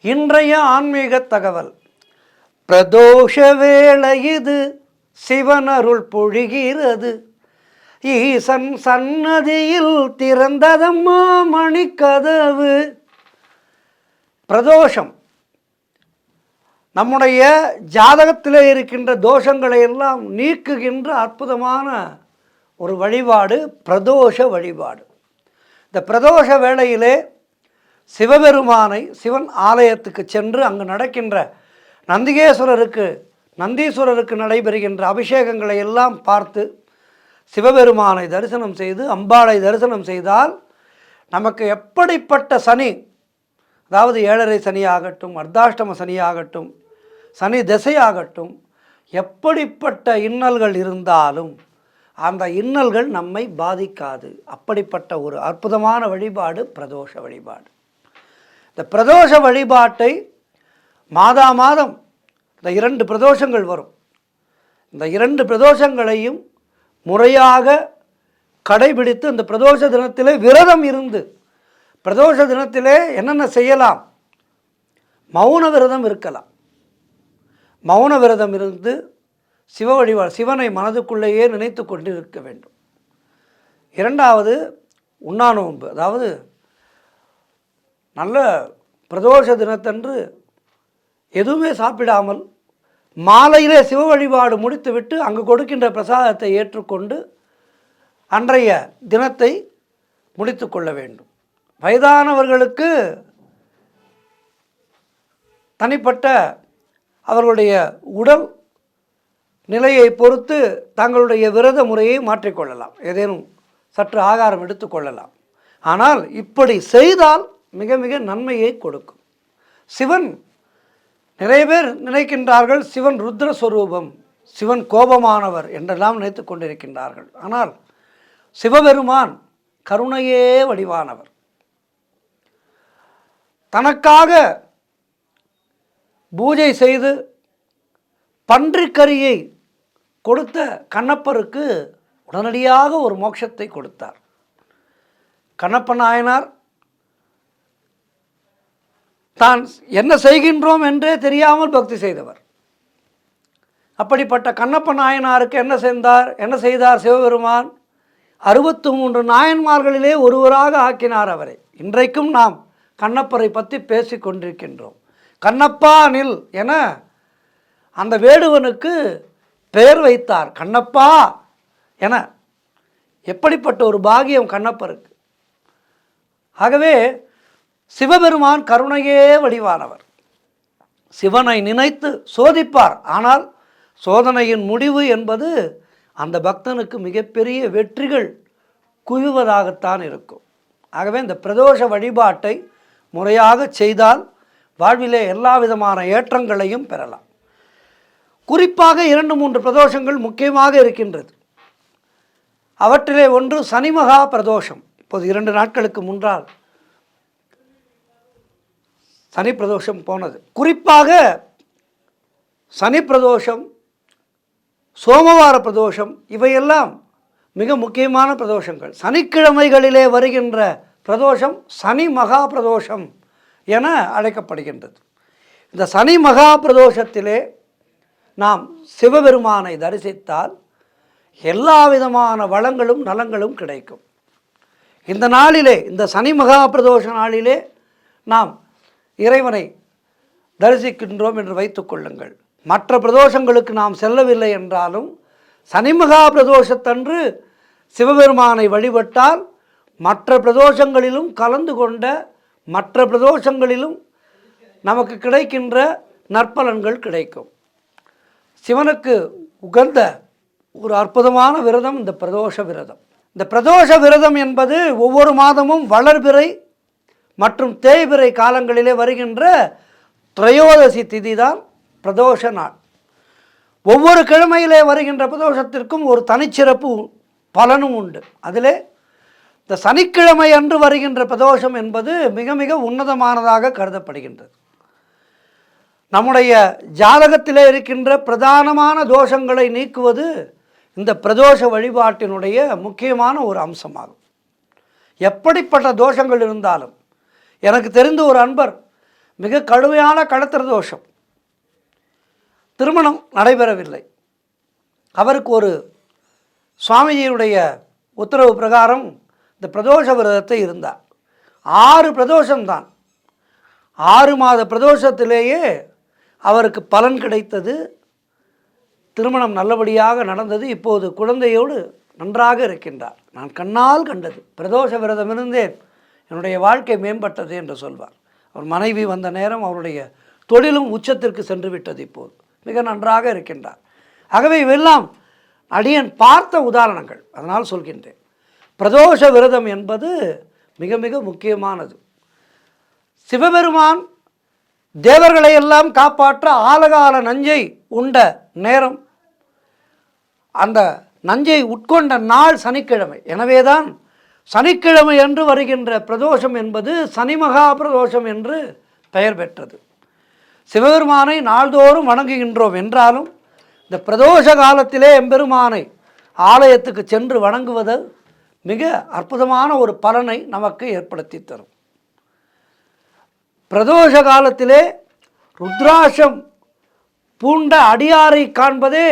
இன்றைய ஆன்மீக தகவல். பிரதோஷ வேளை இது, சிவன் அருள் பொழிகிறது. ஈசன் சன்னதியில் திறந்ததம்மா மணிக்கதவு. பிரதோஷம் நம்முடைய ஜாதகத்தில் இருக்கின்ற தோஷங்களை எல்லாம் நீக்குகின்ற அற்புதமான ஒரு வழிபாடு பிரதோஷ வழிபாடு. இந்த பிரதோஷ வேளையிலே சிவபெருமானை சிவன் ஆலயத்துக்கு சென்று அங்கு நடக்கின்ற நந்தீஸ்வரருக்கு நடைபெறுகின்ற அபிஷேகங்களை எல்லாம் பார்த்து சிவபெருமானை தரிசனம் செய்து அம்பாளை தரிசனம் செய்தால் நமக்கு எப்படிப்பட்ட சனி, அதாவது 7.5 சனியாகட்டும், அர்த்தாஷ்டம சனியாகட்டும், சனி திசையாகட்டும், எப்படிப்பட்ட இன்னல்கள் இருந்தாலும் அந்த இன்னல்கள் நம்மை பாதிக்காது. அப்படிப்பட்ட ஒரு அற்புதமான வழிபாடு பிரதோஷ வழிபாடு. இந்த பிரதோஷ வழிபாட்டை மாதம் இந்த 2 பிரதோஷங்கள் வரும். இந்த 2 பிரதோஷங்களையும் முறையாக கடைபிடித்து அந்த பிரதோஷ தினத்திலே விரதம் இருந்து, பிரதோஷ தினத்திலே என்னென்ன செய்யலாம்? மௌன விரதம் இருக்கலாம். மௌன விரதம் இருந்து சிவ வழிபாடு, சிவனை மனதுக்குள்ளேயே நினைத்து கொண்டு இருக்க வேண்டும். 2வது உண்ணா நோன்பு. அதாவது நல்ல பிரதோஷ தினத்தன்று எதுவுமே சாப்பிடாமல் மாலையிலே சிவ வழிபாடு முடித்துவிட்டு அங்கு கொடுக்கின்ற பிரசாதத்தை ஏற்றுக்கொண்டு அன்றைய தினத்தை முடித்து கொள்ள வேண்டும். வயதானவர்களுக்கு தனிப்பட்ட அவர்களுடைய உடல் நிலையை பொறுத்து தங்களுடைய விரத முறையை மாற்றிக்கொள்ளலாம். ஏதேனும் சற்று ஆகாரம் எடுத்துக்கொள்ளலாம். ஆனால் இப்படி செய்தால் மிக மிக நன்மையை கொடுக்கும். சிவன், நிறைய பேர் நினைக்கின்றார்கள் சிவன் ருத்ரஸ்வரூபம், சிவன் கோபமானவர் என்றெல்லாம் நினைத்து கொண்டிருக்கின்றார்கள். ஆனால் சிவபெருமான் கருணையே வடிவானவர். தனக்காக பூஜை செய்து பன்றிக்கரியை கொடுத்த கண்ணப்பருக்கு உடனடியாக ஒரு மோட்சத்தை கொடுத்தார். கண்ணப்ப நாயனார் தான் என்ன செய்கின்றோம் என்றே தெரியாமல் பக்தி செய்தவர். அப்படிப்பட்ட கண்ணப்ப நாயனாருக்கு என்ன செய்தார் சிவபெருமான்? 63 நாயன்மார்களிலே ஒருவராக ஆக்கினார் அவரை. இன்றைக்கும் நாம் கண்ணப்பரை பற்றி பேசி கொண்டிருக்கின்றோம். கண்ணப்பா நில் என அந்த வேடுவனுக்கு பெயர் வைத்தார், கண்ணப்பா என. எப்படிப்பட்ட ஒரு பாகியம் கண்ணப்பருக்கு! ஆகவே சிவபெருமான் கருணையே வடிவானவர். சிவனை நினைத்து சோதிப்பார். ஆனால் சோதனையின் முடிவு என்பது அந்த பக்தனுக்கு மிகப்பெரிய வெற்றிகள் குவிவதாகத்தான் இருக்கும். ஆகவே இந்த பிரதோஷ வழிபாட்டை முறையாக செய்தால் வாழ்விலே எல்லா விதமான ஏற்றங்களையும் பெறலாம். குறிப்பாக 2-3 பிரதோஷங்கள் முக்கியமாக இருக்கின்றது. அவற்றிலே ஒன்று சனி மகா பிரதோஷம். இப்போது 2 நாட்களுக்கு முன்னால் சனி பிரதோஷம் போனது. குறிப்பாக சனி பிரதோஷம், சோமவார பிரதோஷம், இவையெல்லாம் மிக முக்கியமான பிரதோஷங்கள். சனிக்கிழமைகளிலே வருகின்ற பிரதோஷம் சனி மகா பிரதோஷம் என அழைக்கப்படுகின்றது. இந்த சனி மகா பிரதோஷத்திலே நாம் சிவபெருமானை தரிசித்தால் எல்லா விதமான வளங்களும் நலங்களும் கிடைக்கும். இந்த நாளிலே, இந்த சனி மகா பிரதோஷ நாளிலே நாம் இறைவனை தரிசிக்கின்றோம் என்று வைத்துக்கொள்ளுங்கள். மற்ற பிரதோஷங்களுக்கு நாம் செல்லவில்லை என்றாலும் சனி மகா பிரதோஷத்தன்று சிவபெருமானை வழிபட்டால் மற்ற பிரதோஷங்களிலும் கலந்து கொண்ட மற்ற பிரதோஷங்களிலும் நமக்கு கிடைக்கின்ற நற்பலன்கள் கிடைக்கும். சிவனுக்கு உகந்த ஒரு அற்புதமான விரதம் இந்த பிரதோஷ விரதம். இந்த பிரதோஷ விரதம் என்பது ஒவ்வொரு மாதமும் வளர்பிறை மற்றும் தேய்பிறை காலங்களிலே வருகின்ற திரையோதசி திதி தான் பிரதோஷ நாள். ஒவ்வொரு கிழமையிலே வருகின்ற பிரதோஷத்திற்கும் ஒரு தனிச்சிறப்பு பலனும் உண்டு. அதிலே இந்த சனிக்கிழமை அன்று வருகின்ற பிரதோஷம் என்பது மிக மிக உன்னதமானதாக கருதப்படுகின்றது. நம்முடைய ஜாதகத்திலே இருக்கின்ற பிரதானமான தோஷங்களை நீக்குவது இந்த பிரதோஷ வழிபாட்டினுடைய முக்கியமான ஒரு அம்சமாகும். எப்படிப்பட்ட தோஷங்கள் இருந்தாலும், எனக்கு தெரிந்த ஒரு அன்பர் மிக கடுமையான கடத்திர தோஷம், திருமணம் நடைபெறவில்லை. அவருக்கு ஒரு சுவாமிஜியுடைய உத்தரவு பிரகாரம் இந்த பிரதோஷ விரதத்தை இருந்தார். 6 பிரதோஷம்தான். 6 மாத பிரதோஷத்திலேயே அவருக்கு பலன் கிடைத்தது. திருமணம் நல்லபடியாக நடந்தது. இப்போது குழந்தையோடு நன்றாக இருக்கின்றார். நான் கண்ணால் கண்டது. பிரதோஷ விரதம் இருந்தேன், என்னுடைய வாழ்க்கை மேம்பட்டது என்று சொல்வார். அவர் மனைவி வந்த நேரம் அவருடைய தொழிலும் உச்சத்திற்கு சென்று விட்டது. இப்போது மிக நன்றாக இருக்கின்றார். ஆகவே இவெல்லாம் அடியன் பார்த்த உதாரணங்கள், அதனால் சொல்கின்றேன். பிரதோஷ விரதம் என்பது மிக மிக முக்கியமானது. சிவபெருமான் தேவர்களை எல்லாம் காப்பாற்ற ஆலகால நஞ்சை உண்ட நேரம், அந்த நஞ்சை உட்கொண்ட நாள் சனிக்கிழமை. எனவேதான் சனிக்கிழமை என்று வருகின்ற பிரதோஷம் என்பது சனிமகா பிரதோஷம் என்று பெயர் பெற்றது. சிவபெருமானை நாள்தோறும் வணங்குகின்றோம் என்றாலும் இந்த பிரதோஷ காலத்திலே எம்பெருமானை ஆலயத்துக்கு சென்று வணங்குவது மிக அற்புதமான ஒரு பலனை நமக்கு ஏற்படுத்தி தரும். பிரதோஷ காலத்திலே ருத்ராட்சம் பூண்ட அடியாரை காண்பதே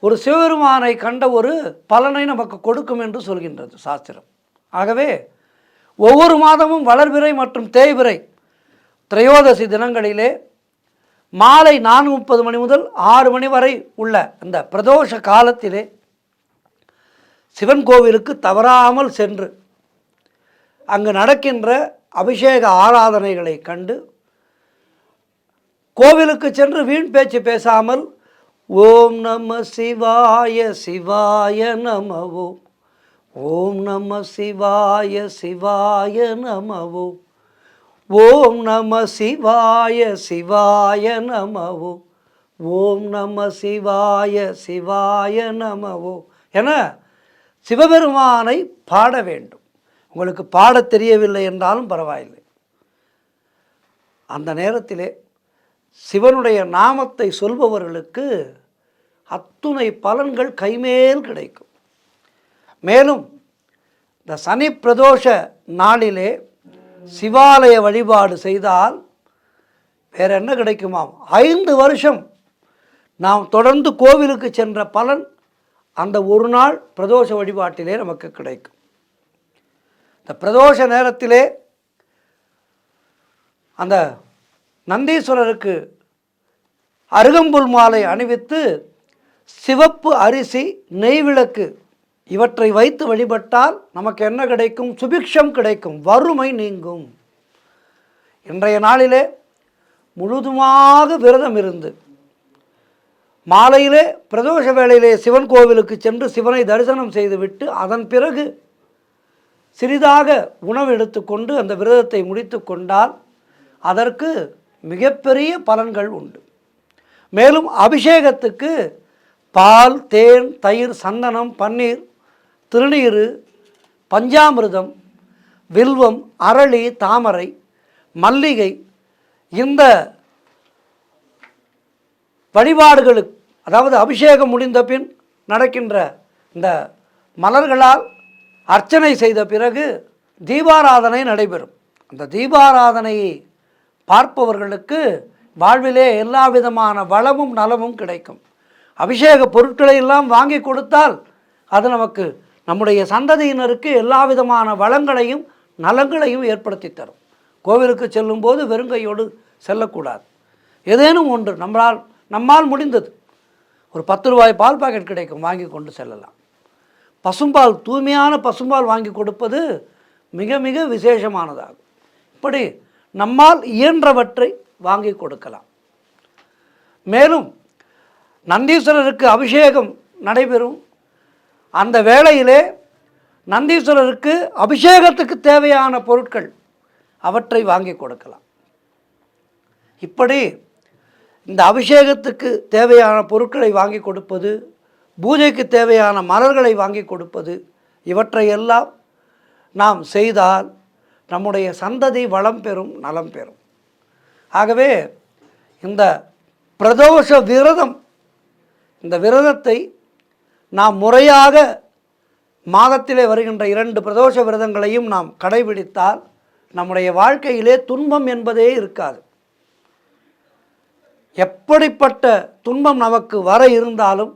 ஒரு சிவபெருமானை கண்ட ஒரு பலனை நமக்கு கொடுக்கும் என்று சொல்கின்றது சாஸ்திரம். ஆகவே ஒவ்வொரு மாதமும் வளர்பிறை மற்றும் தேய்பிறை திரையோதசி தினங்களிலே மாலை 4:30 மணி முதல் 6 மணி வரை உள்ள அந்த பிரதோஷ காலத்திலே சிவன் கோவிலுக்கு தவறாமல் சென்று அங்கு நடக்கின்ற அபிஷேக ஆராதனைகளை கண்டு, கோவிலுக்கு சென்று வீண் பேச்சு பேசாமல் ஓம் நம சிவாய சிவாய நம ஓம் நம சிவாய சிவாய நம ஓம் நம சிவாய சிவாய நம ஓம் நம சிவாய சிவாய நம என சிவபெருமானை பாட வேண்டும். உங்களுக்கு பாடத் தெரியவில்லை என்றாலும் பரவாயில்லை. அந்த நேரத்திலே சிவனுடைய நாமத்தை சொல்பவர்களுக்கு அத்துணை பலன்கள் கைமேல் கிடைக்கும். மேலும் இந்த சனி பிரதோஷ நாளிலே சிவாலய வழிபாடு செய்தால் வேற என்ன கிடைக்குமாம்? 5 வருஷம் நாம் தொடர்ந்து கோவிலுக்கு சென்ற பலன் அந்த ஒரு நாள் பிரதோஷ வழிபாட்டிலே நமக்கு கிடைக்கும். இந்த பிரதோஷ நேரத்திலே அந்த நந்தீஸ்வரருக்கு அருகம்புல் மாலை அணிவித்து சிவப்பு அரிசி, நெய்விளக்கு இவற்றை வைத்து வழிபட்டால் நமக்கு என்ன கிடைக்கும்? சுபிக்ஷம் கிடைக்கும், வறுமை நீங்கும். இன்றைய நாளிலே முழுதுமாக விரதம் இருந்து மாலையிலே பிரதோஷ வேளையிலே சிவன் கோவிலுக்கு சென்று சிவனை தரிசனம் செய்துவிட்டு அதன் பிறகு சிறிதாக உணவு எடுத்துக்கொண்டு அந்த விரதத்தை முடித்து கொண்டால் அதற்கு மிகப்பெரிய பலன்கள் உண்டு. மேலும் அபிஷேகத்துக்கு பால், தேன், தயிர், சந்தனம், பன்னீர், திருநீறு, பஞ்சாமிர்தம், வில்வம், அரளி, தாமரை, மல்லிகை, இந்த வழிபாடுகளுக்கு, அதாவது அபிஷேகம் முடிந்த பின் நடக்கின்ற இந்த மலர்களால் அர்ச்சனை செய்த பிறகு தீபாராதனை நடைபெறும். அந்த தீபாராதனையை பார்ப்பவர்களுக்கு வாழ்விலே எல்லா விதமான வளமும் நலமும் கிடைக்கும். அபிஷேக பொருட்களை எல்லாம் வாங்கி கொடுத்தால் அது நமக்கு, நம்முடைய சந்ததியினருக்கு எல்லா விதமான வளங்களையும் நலங்களையும் ஏற்படுத்தி தரும். கோவிலுக்கு செல்லும்போது வெறுங்கையோடு செல்லக்கூடாது. ஏதேனும் ஒன்று நம்மால் முடிந்தது, ஒரு 10 ரூபாய் பால் பாக்கெட் கிடைக்கும், வாங்கி கொண்டு செல்லலாம். பசும்பால், தூய்மையான பசும்பால் வாங்கி கொடுப்பது மிக மிக விசேஷமானதாகும். இப்படி நம்மால் இயன்றவற்றை வாங்கி கொடுக்கலாம். மேலும் நந்தீஸ்வரருக்கு அபிஷேகம் நடைபெறும் அந்த வேளையிலே நந்தீஸ்வரருக்கு அபிஷேகத்துக்கு தேவையான பொருட்கள் அவற்றை வாங்கி கொடுக்கலாம். இப்படி இந்த அபிஷேகத்துக்கு தேவையான பொருட்களை வாங்கி கொடுப்பது, பூஜைக்கு தேவையான மலர்களை வாங்கி கொடுப்பது, இவற்றையெல்லாம் நாம் செய்தால் நம்முடைய சந்ததி வளம் பெறும், நலம் பெறும். ஆகவே இந்த பிரதோஷ விரதம், இந்த விரதத்தை நாம் முறையாக மாதத்திலே வருகின்ற 2 பிரதோஷ விரதங்களையும் நாம் கடைபிடித்தால் நம்முடைய வாழ்க்கையிலே துன்பம் என்பதே இருக்காது. எப்படிப்பட்ட துன்பம் நமக்கு வர இருந்தாலும்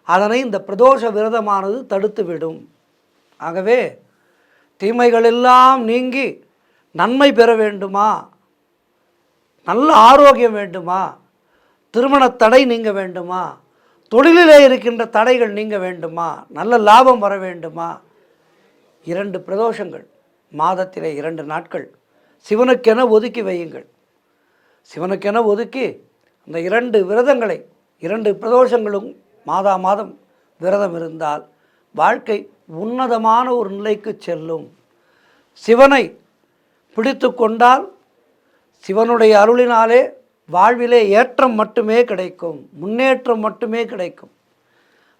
அதனை இந்த பிரதோஷ விரதமானது தடுத்துவிடும். ஆகவே தீமைகளெல்லாம் நீங்கி நன்மை பெற வேண்டுமா, நல்ல ஆரோக்கியம் வேண்டுமா, திருமண தடை நீங்க வேண்டுமா, தொழிலிலே இருக்கின்ற தடைகள் நீங்க வேண்டுமா, நல்ல லாபம் வர வேண்டுமா, 2 பிரதோஷங்கள் மாதத்திலே 2 நாட்கள் சிவனுக்கென ஒதுக்கி வையுங்கள். சிவனுக்கென ஒதுக்கி அந்த 2 விரதங்களை 2 பிரதோஷங்களும் மாதம் விரதம் இருந்தால் வாழ்க்கை உன்னதமான ஒரு நிலைக்கு செல்லும். சிவனை பிடித்து கொண்டால் சிவனுடைய அருளினாலே வாழ்விலே ஏற்றம் மட்டுமே கிடைக்கும், முன்னேற்றம் மட்டுமே கிடைக்கும்.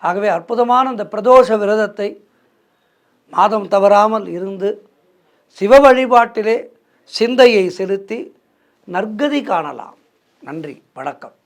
ஆகவே அற்புதமான இந்த பிரதோஷ விரதத்தை மாதம் தவறாமல் இருந்து சிவ வழிபாட்டிலே சிந்தையை செலுத்தி நற்கதி காணலாம். நன்றி, வணக்கம்.